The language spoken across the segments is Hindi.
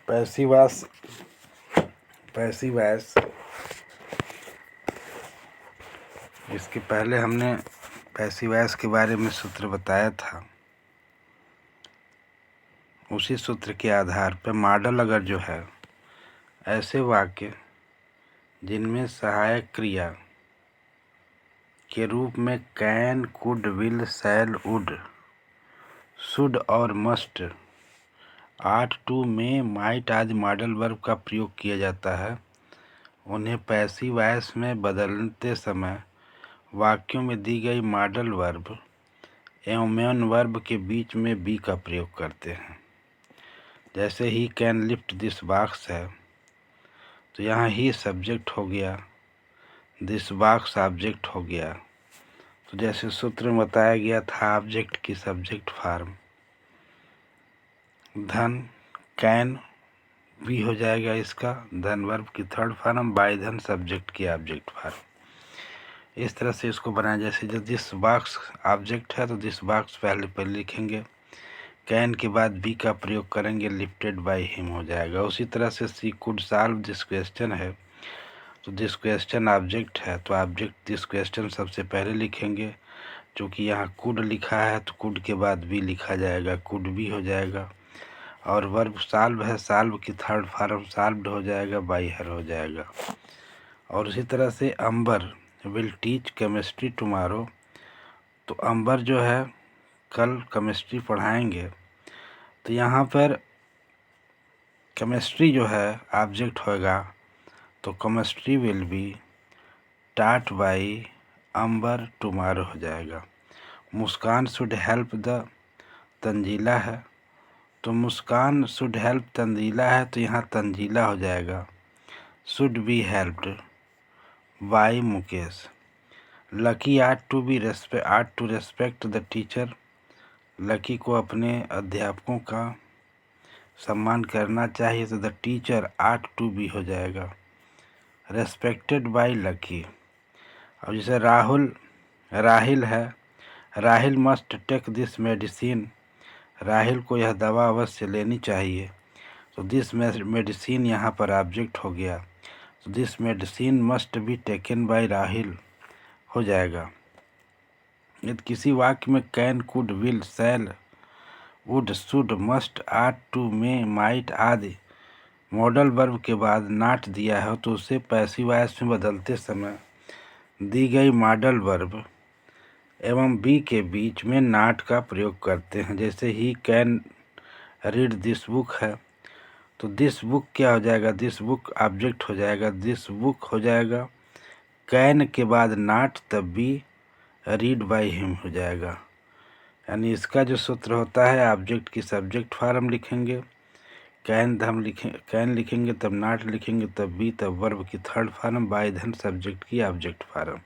पैसिव वॉइस इसके पहले हमने पैसिव वॉइस के बारे में सूत्र बताया था। उसी सूत्र के आधार पर मॉडल अगर जो है ऐसे वाक्य जिनमें सहायक क्रिया के रूप में can, could, will, shall, would, should और must, ought, to, may, might आदि मॉडल वर्ब का प्रयोग किया जाता है, उन्हें पैसिव वॉइस में बदलते समय वाक्यों में दी गई मॉडल वर्ब एवं मेन वर्ब के बीच में बी का प्रयोग करते हैं। जैसे he can lift this box है तो यहाँ ही सब्जेक्ट हो गया, दिस बॉक्स ऑब्जेक्ट हो गया। तो जैसे सूत्र में बताया गया था ऑब्जेक्ट की सब्जेक्ट फॉर्म, धन कैन भी हो जाएगा इसका धन वर्ब की थर्ड फॉर्म, बाय धन सब्जेक्ट की ऑब्जेक्ट फॉर्म। इस तरह से इसको बनाया। जैसे जो दिस बॉक्स ऑब्जेक्ट है तो दिस बॉक्स पहले लिखेंगे, कैन के बाद बी का प्रयोग करेंगे, लिफ्टेड बाय हिम हो जाएगा। उसी तरह से she could solve this question है तो दिस क्वेश्चन ऑब्जेक्ट है तो ऑब्जेक्ट दिस क्वेश्चन सबसे पहले लिखेंगे। चूँकि यहाँ कुड लिखा है तो कुड के बाद बी लिखा जाएगा, कुड बी हो जाएगा। और वर्ब सॉल्व है, सॉल्व की थर्ड फॉर्म सॉल्व्ड हो जाएगा, बाय हर हो जाएगा। और उसी तरह से अंबर विल टीच केमिस्ट्री टुमारो, तो अंबर जो है कल केमिस्ट्री पढ़ाएंगे। तो यहाँ पर केमिस्ट्री जो है ऑब्जेक्ट होगा तो chemistry will be taught by Ambar tomorrow हो जाएगा। Muskan should help the, Tanzila है तो मुस्कान शुड हेल्प तंजीला है तो यहाँ तंजीला हो जाएगा, should be helped by Mukesh. Lucky ought to respect the teacher, Lucky को अपने अध्यापकों का सम्मान करना चाहिए तो the teacher ought to be हो जाएगा, रेस्पेक्टेड बाय लकी। अब जैसे राहिल है, Rahil must take this medicine, Rahil को यह दवा अवश्य लेनी चाहिए तो दिस मेडिसिन यहाँ पर ऑब्जेक्ट हो गया तो this medicine must be taken by Rahil हो जाएगा। यदि किसी वाक्य में can, could, will, shall, would, should, must, ought, to, may, might आदि मॉडल वर्ब के बाद नॉट दिया है तो उसे पैसिव वॉइस में बदलते समय दी गई मॉडल वर्ब एवं बी के बीच में नॉट का प्रयोग करते हैं। जैसे he can read this book है तो दिस बुक क्या हो जाएगा, दिस बुक ऑब्जेक्ट हो जाएगा, दिस बुक हो जाएगा, कैन के बाद नॉट तब बी रीड बाय हिम हो जाएगा। यानी इसका जो सूत्र होता है ऑब्जेक्ट की सब्जेक्ट फॉर्म लिखेंगे, कैन लिखेंगे तब नॉट लिखेंगे तब बी तब वर्ब की थर्ड फॉर्म, बाय धन सब्जेक्ट की ऑब्जेक्ट फॉर्म।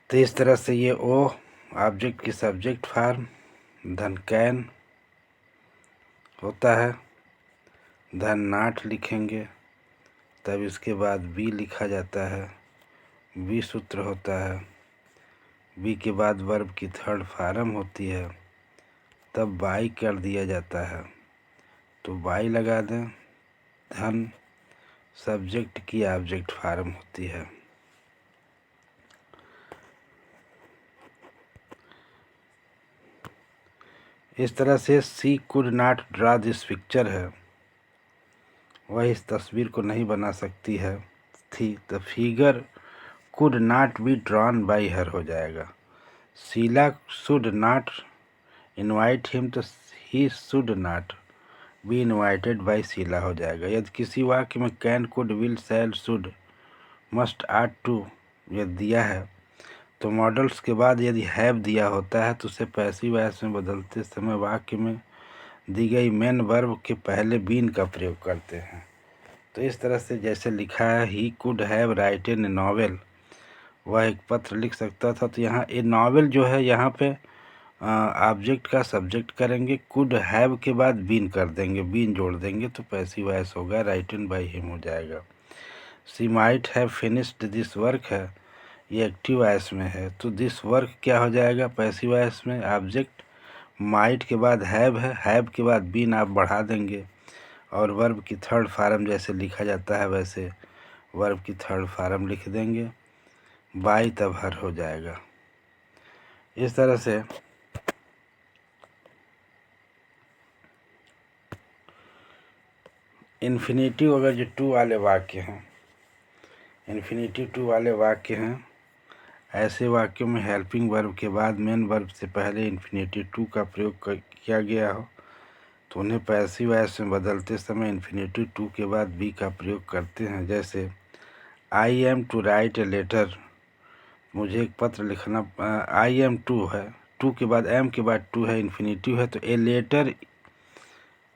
तो इस तरह से ये ओ ऑब्जेक्ट की सब्जेक्ट फॉर्म, धन कैन होता है, धन नॉट लिखेंगे तब इसके बाद बी लिखा जाता है, बी सूत्र होता है, बी के बाद वर्ब की थर्ड फॉर्म होती है तब बाई कर दिया जाता है तो बाई लगा दें, धन सब्जेक्ट की ऑब्जेक्ट फॉर्म होती है। इस तरह से she could not draw this picture है, वह इस तस्वीर को नहीं बना सकती है थी, the figure could not be drawn by her हो जाएगा। Sheela should not invite him तो he should not be invited by Sheela हो जाएगा। यदि किसी वाक्य में can, could, will, shall, should, must, ought, to यदि दिया है तो मॉडल्स के बाद यदि हैव दिया होता है तो उसे पैसिव वॉइस में बदलते समय वाक्य में दी गई मेन वर्ब के पहले बीन का प्रयोग करते हैं। तो इस तरह से जैसे लिखा है he could have written A novel, वह एक पत्र लिख सकता था तो यहाँ ए नॉवेल जो है यहाँ पे ऑब्जेक्ट का सब्जेक्ट करेंगे, कुड हैव के बाद बीन कर देंगे, बीन जोड़ देंगे तो पैसिव वॉइस होगा, राइटन बाय हिम हो जाएगा। She might have finished this work है, ये एक्टिव वॉइस में है तो दिस वर्क क्या हो जाएगा पैसिव वॉइस में, ऑब्जेक्ट, माइट के बाद हैव है, हैव के बाद बीन आप बढ़ा देंगे और वर्ब की थर्ड फॉर्म जैसे लिखा जाता है वैसे वर्ब की थर्ड फॉर्म लिख देंगे, बाई तब हर हो जाएगा। इस तरह से इन्फिनेटिव अगर जो टू वाले वाक्य हैं, इन्फिनेटिव टू वाले वाक्य हैं, ऐसे वाक्यों में हेल्पिंग वर्ब के बाद मेन वर्ब से पहले इन्फिनेटिव टू का प्रयोग किया गया हो तो उन्हें पैसिव वॉइस में बदलते समय इन्फिनेटिव टू के बाद बी का प्रयोग करते हैं। जैसे I am to write a letter, मुझे एक पत्र लिखना, आई एम टू है, टू के बाद एम के बाद टू है, इन्फिनेटिव है, तो ए लेटर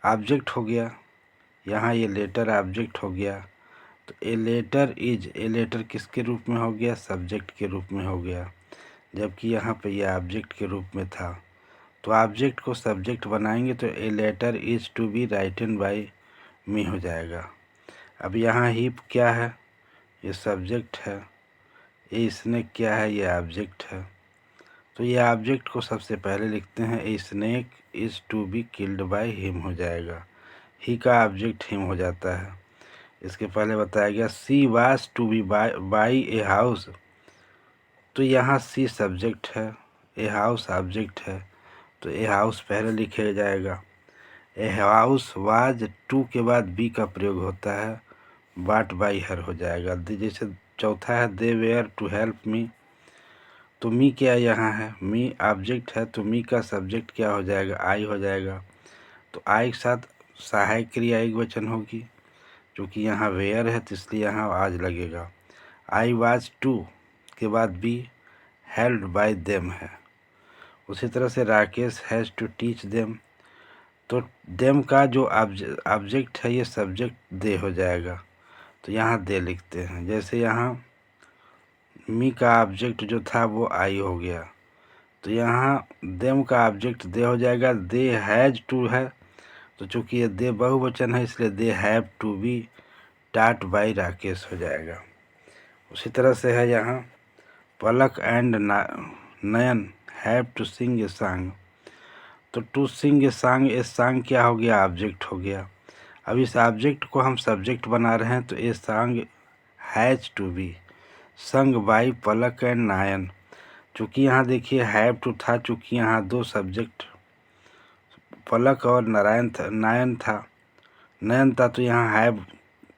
ऑब्जेक्ट हो गया, यहाँ ये लेटर ऑब्जेक्ट हो गया, तो a letter is, a letter किसके रूप में हो गया, सब्जेक्ट के रूप में हो गया, जबकि यहाँ पे ये ऑब्जेक्ट के रूप में था। तो ऑब्जेक्ट को सब्जेक्ट बनाएंगे तो a letter is to be written by me हो जाएगा। अब यहाँ ही क्या है, ये सब्जेक्ट है, ए स्नेक क्या है, ये ऑब्जेक्ट है, तो ये ऑब्जेक्ट को सबसे पहले लिखते हैं, a snake is to be killed by him हो जाएगा, ही का ऑब्जेक्ट हिम हो जाता है। इसके पहले बताया गया she was to be buy a house, तो यहाँ सी सब्जेक्ट है, ए हाउस ऑब्जेक्ट है, तो ए हाउस पहले लिखा जाएगा। ए हाउस वाज टू के बाद बी का प्रयोग होता है, बाट बाई हर हो जाएगा। जैसे चौथा है दे वेयर टू हेल्प मी, तो मी क्या यहाँ है, मी ऑब्जेक्ट है, तो मी का सब्जेक्ट क्या हो जाएगा, आई हो जाएगा, तो आई के साथ सहायक क्रिया एक वचन होगी, क्योंकि यहाँ वेयर है तो इसलिए यहाँ आज लगेगा। आई वाज टू के बाद बी हेल्ड बाय देम है। उसी तरह से Rakesh has to teach them, तो देम का जो ऑब्जेक्ट है ये सब्जेक्ट दे हो जाएगा, तो यहाँ दे लिखते हैं। जैसे यहाँ मी का ऑब्जेक्ट जो था वो आई हो गया, तो यहाँ देम का ऑब्जेक्ट दे हो जाएगा, दे हैज़ टू है, तो चूँकि ये दे बहुवचन है इसलिए they have to be taught by Rakesh हो जाएगा। उसी तरह से है यहाँ Palak and Nayan have to sing a song, तो टू सिंग ए सॉन्ग क्या हो गया, ऑब्जेक्ट हो गया। अब इस ऑब्जेक्ट को हम सब्जेक्ट बना रहे हैं, तो a song has to be sung by Palak and Nayan, चूँकि यहाँ देखिए हैव टू था, चूँकि यहाँ दो सब्जेक्ट पलक और नायन था, तो यहाँ हैव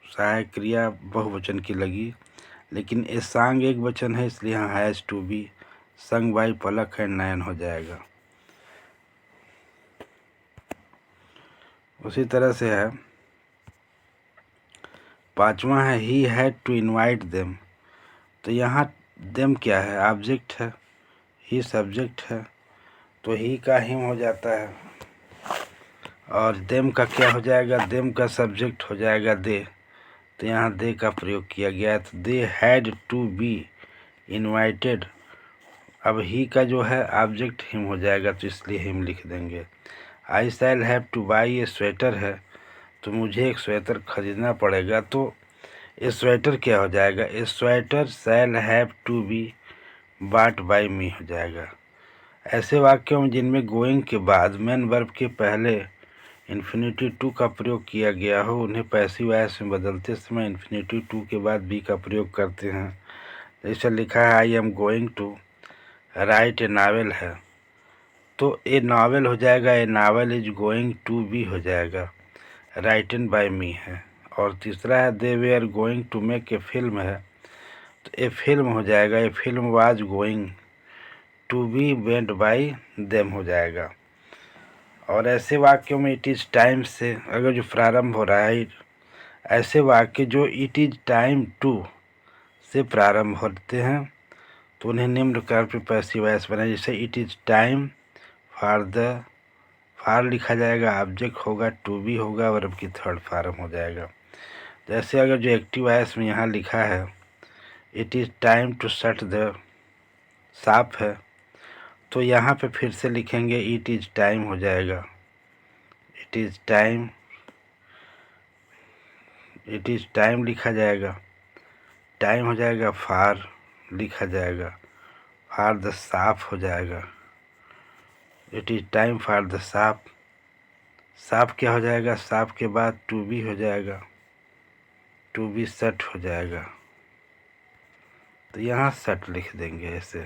सहायक क्रिया बहुवचन की लगी, लेकिन ए सॉन्ग एक वचन है इसलिए यहाँ has to be sung by Palak and Nayan हो जाएगा। उसी तरह से है पांचवा है he had to invite them, तो यहाँ देम क्या है, ऑब्जेक्ट है, ही सब्जेक्ट है, तो ही का हिम हो जाता है, और देम का क्या हो जाएगा, देम का सब्जेक्ट हो जाएगा दे, तो यहाँ दे का प्रयोग किया गया है, तो they had to be invited. अब ही का जो है ऑब्जेक्ट हिम हो जाएगा, तो इसलिए हिम लिख देंगे। I shall have to buy a sweater है, तो मुझे एक स्वेटर खरीदना पड़ेगा, तो ए स्वेटर क्या हो जाएगा, a sweater shall have to be bought by me हो जाएगा। ऐसे वाक्यों में जिनमें गोइंग के बाद मेन वर्ब के पहले इन्फिनेटिव टू का प्रयोग किया गया हो उन्हें पैसिव वॉइस में बदलते समय इन्फिनेटिव टू के बाद बी का प्रयोग करते हैं। जैसे लिखा है I am going to write a novel है, तो ए नावल हो जाएगा, a novel is going to be हो जाएगा, राइटन बाय मी है। और तीसरा है they are going to make a film है, तो ए फिल्म हो जाएगा, a film was going to be made by them हो जाएगा। और ऐसे वाक्यों में इट इज़ टाइम से अगर जो प्रारंभ हो रहा है, ऐसे वाक्य जो इट इज़ टाइम टू से प्रारंभ होते हैं तो उन्हें निम्न प्रकार पे पैसिव वॉइस बनाए। जैसे it is time for the, for लिखा जाएगा, ऑब्जेक्ट होगा, टू बी होगा, वर्ब की थर्ड फॉर्म हो जाएगा। जैसे अगर जो एक्टिव वॉइस में यहाँ लिखा है it is time to shut the shop है, तो यहाँ पे फिर से लिखेंगे इट इज़ टाइम हो जाएगा, इट इज़ टाइम लिखा जाएगा, टाइम हो जाएगा, फार लिखा जाएगा, फार द शॉप हो जाएगा, it is time for the shop, साफ क्या हो जाएगा, साफ के बाद टू बी हो जाएगा, टू बी सेट हो जाएगा, तो यहाँ सेट लिख देंगे ऐसे।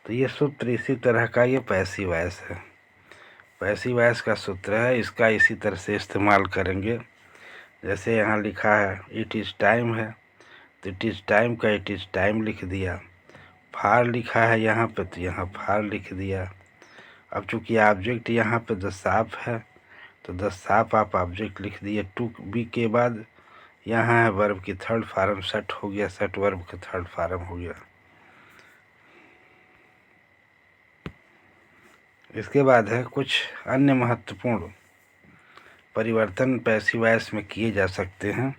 तो ये सूत्र इसी तरह का ये पैसिव वॉइस है, पैसिव वॉइस का सूत्र है, इसका इसी तरह से इस्तेमाल करेंगे। जैसे यहाँ लिखा है इट इज़ टाइम है, तो इट इज़ टाइम का इट इज़ टाइम लिख दिया। फार लिखा है यहाँ पे, तो यहाँ फार लिख दिया। अब चूंकि ऑब्जेक्ट यहाँ पे द साफ है, तो द साफ आप ऑब्जेक्ट लिख दिए। टू बी के बाद यहाँ है वर्ब की थर्ड फॉर्म, सेट हो गया, सेट वर्ब का थर्ड फॉर्म हो गया। इसके बाद है कुछ अन्य महत्वपूर्ण परिवर्तन पैसिव वॉइस में किए जा सकते हैं।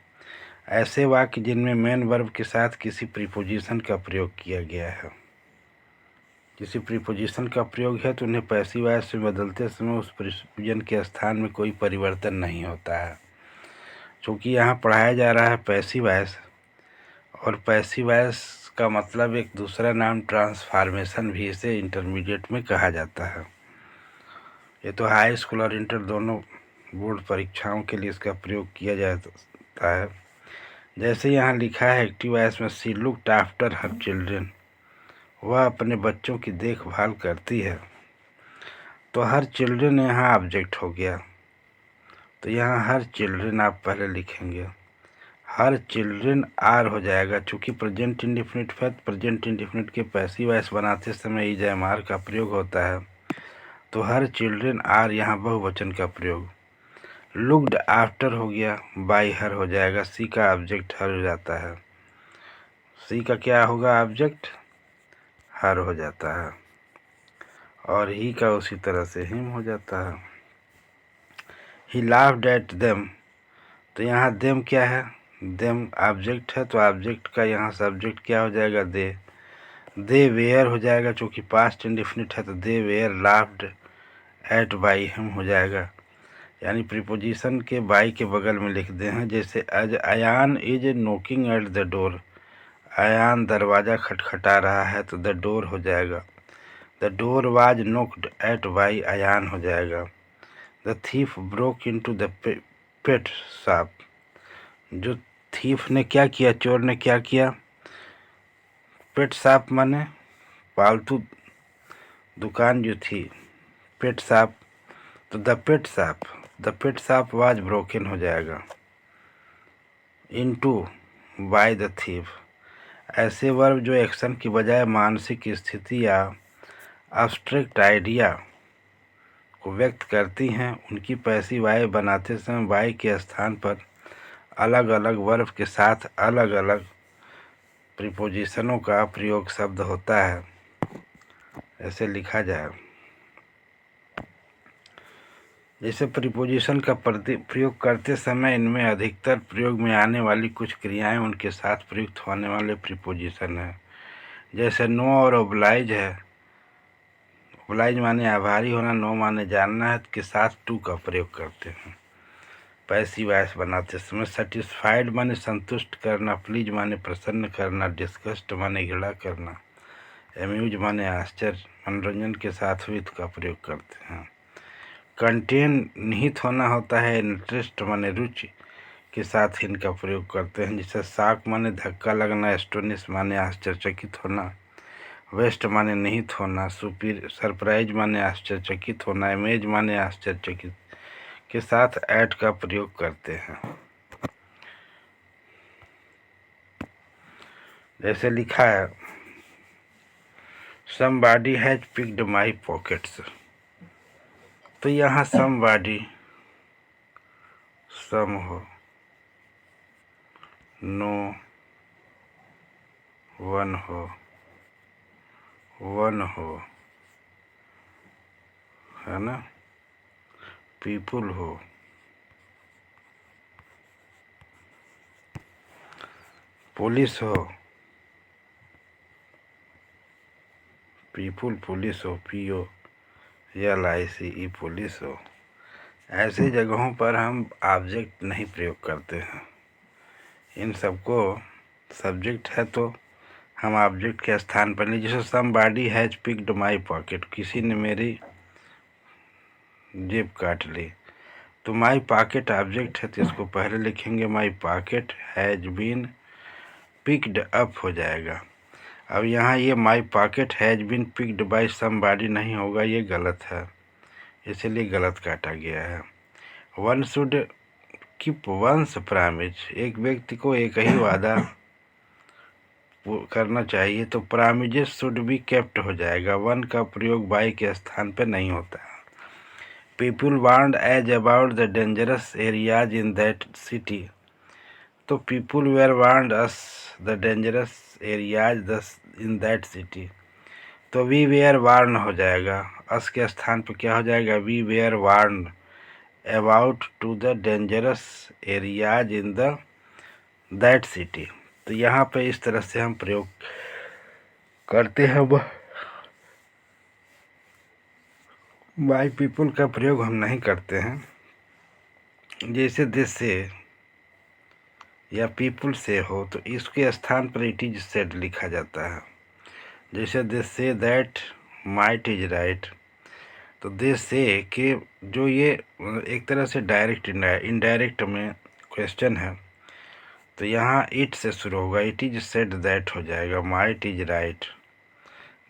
ऐसे वाक्य जिनमें मेन वर्ब के साथ किसी प्रीपोजिशन का प्रयोग किया गया है, किसी प्रीपोजिशन का प्रयोग है, तो उन्हें पैसिव वॉइस में बदलते समय उस प्रीपोजिशन के स्थान में कोई परिवर्तन नहीं होता है। चूँकि यहाँ पढ़ाया जा रहा है पैसिव वॉइस, और पैसिव वॉइस का मतलब एक दूसरा नाम ट्रांसफॉर्मेशन भी इसे इंटरमीडिएट में कहा जाता है। ये तो हाई स्कूल और इंटर दोनों बोर्ड परीक्षाओं के लिए इसका प्रयोग किया जाता है। जैसे यहाँ लिखा है एक्टिव वॉइस में, सी लुक्ड आफ्टर हर चिल्ड्रन, वह अपने बच्चों की देखभाल करती है। तो हर चिल्ड्रन यहाँ ऑब्जेक्ट हो गया, तो यहाँ हर चिल्ड्रन आप पहले लिखेंगे, हर चिल्ड्रन आर हो जाएगा। चूँकि प्रेजेंट इंडेफिनिट है, प्रेजेंट इंडेफिनिट के पैसिव वॉइस बनाते समय इज एम आर का प्रयोग होता है, तो हर चिल्ड्रन आर यहाँ बहुवचन का प्रयोग। लुक्ड आफ्टर हो गया, बाई हर हो जाएगा, सी का ऑब्जेक्ट हर हो जाता है, सी का क्या होगा ऑब्जेक्ट, हर हो जाता है, और ही का उसी तरह से हिम हो जाता है। ही लाफ्ड एट देम, तो यहाँ देम क्या है, देम ऑब्जेक्ट है, तो ऑब्जेक्ट का यहाँ सब्जेक्ट क्या हो जाएगा, दे वेयर हो जाएगा। चूँकि पास्ट इंडेफिनिट है, तो they were laughed at by him हो जाएगा। यानी प्रीपोजिशन के बाई के बगल में लिख दे हैं। जैसे as Ayan is knocking at the door, Ayan दरवाज़ा खटखटा रहा है, तो द डोर हो जाएगा। The door was knocked at by Ayan हो जाएगा। The thief broke into the pet shop, जो थीफ ने क्या किया, चोर ने क्या किया, पेट शॉप माने पालतू दुकान जो थी, पेट शॉप, तो the pet shop was broken हो जाएगा इनटू बाय द थीफ। ऐसे वर्ब जो एक्शन की बजाय मानसिक स्थिति या एब्स्ट्रैक्ट आइडिया को व्यक्त करती हैं, उनकी पैसिव वाय बनाते समय वाय के स्थान पर अलग अलग वर्ब के साथ अलग अलग प्रीपोजिशनों का प्रयोग शब्द होता है। ऐसे लिखा जाए, जैसे प्रीपोजिशन का प्रयोग करते समय इनमें अधिकतर प्रयोग में आने वाली कुछ क्रियाएं उनके साथ प्रयुक्त होने वाले प्रीपोजिशन हैं। जैसे नो और ओब्लाइज है, ओब्लाइज माने आभारी होना, नो माने जानना है, के साथ टू का प्रयोग करते हैं पैसिव वॉइस बनाते समय। सेटिस्फाइड माने संतुष्ट करना, प्लीज माने प्रसन्न करना, डिस्गस्ट माने घृणा करना, एम्यूज माने आश्चर्य, मनोरंजन के साथ विथ का प्रयोग करते हैं। कंटेन निहित होना होता है, इंटरेस्ट माने रुचि के साथ इनका प्रयोग करते हैं। जैसे शॉक माने धक्का लगना, एस्टोनिश माने आश्चर्यचकित होना, वेस्ट माने निहित होना, सरप्राइज माने आश्चर्यचकित होना, इमेज माने आश्चर्यचकित के साथ ऐट का प्रयोग करते हैं। जैसे लिखा है, somebody has picked my pockets, तो यहाँ somebody सम हो, नो वन हो, वन हो, है ना, पीपुल हो, पुलिस हो, पीपुल पुलिस हो, POLICE पुलिस हो। ऐसी जगहों पर हम ऑब्जेक्ट नहीं प्रयोग करते हैं। इन सबको सब्जेक्ट है तो हम ऑब्जेक्ट के स्थान पर नहीं। जैसे somebody has picked my pocket, किसी ने मेरी जेब काट ली, तो माई पॉकेट ऑब्जेक्ट है तो इसको पहले लिखेंगे my pocket has been picked up हो जाएगा। अब यहाँ ये my pocket has been picked by somebody नहीं होगा, ये गलत है, इसलिए गलत काटा गया है। One should keep once promise, एक व्यक्ति को एक ही वादा करना चाहिए, तो प्रॉमिजेस शुड बी केप्ट हो जाएगा। वन का प्रयोग बाई के स्थान पर नहीं होता। People warned us about the dangerous areas in that city, तो people were warned us the dangerous areas in that city, तो वी वेयर वार्न हो जाएगा। अस के स्थान पर क्या हो जाएगा, we were warn about to the dangerous areas in the that city. तो यहाँ पे इस तरह से हम प्रयोग करते हैं। माई पीपुल का प्रयोग हम नहीं करते हैं। जैसे दिस से या पीपुल से हो तो इसके स्थान पर इट इज सेड लिखा जाता है। जैसे this say that might is right, तो दिस से कि जो ये एक तरह से डायरेक्ट इनडायरेक्ट में क्वेश्चन है, तो यहाँ इट से शुरू होगा, इट इज सेड दैट हो जाएगा, माइट इज राइट।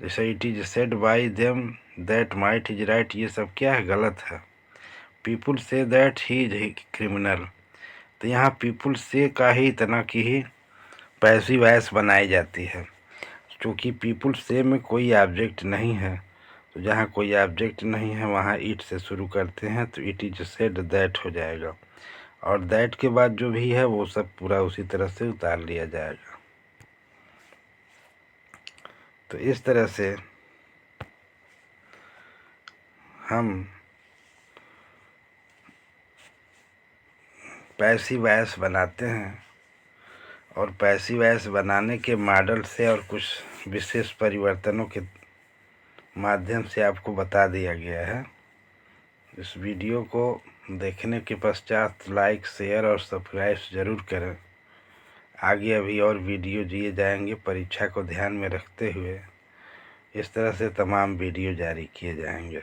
जैसे it is said bye them that might is right, ये सब क्या है, गलत है। People say that he is criminal, तो यहाँ पीपुल से का ही इतना की ही पैसिव वॉइस बनाई जाती है। क्योंकि पीपुल से में कोई ऑब्जेक्ट नहीं है, तो जहाँ कोई ऑब्जेक्ट नहीं है वहाँ इट से शुरू करते हैं, तो इट इज सेड दैट हो जाएगा। और दैट के बाद जो भी है वो सब पूरा उसी तरह से उतार लिया जाएगा। तो इस तरह से हम पैसिव वॉइस बनाते हैं, और पैसिव वॉइस बनाने के मॉडल से और कुछ विशेष परिवर्तनों के माध्यम से आपको बता दिया गया है। इस वीडियो को देखने के पश्चात लाइक, शेयर और सब्सक्राइब ज़रूर करें। आगे अभी और वीडियो दिए जाएंगे, परीक्षा को ध्यान में रखते हुए इस तरह से तमाम वीडियो जारी किए जाएंगे।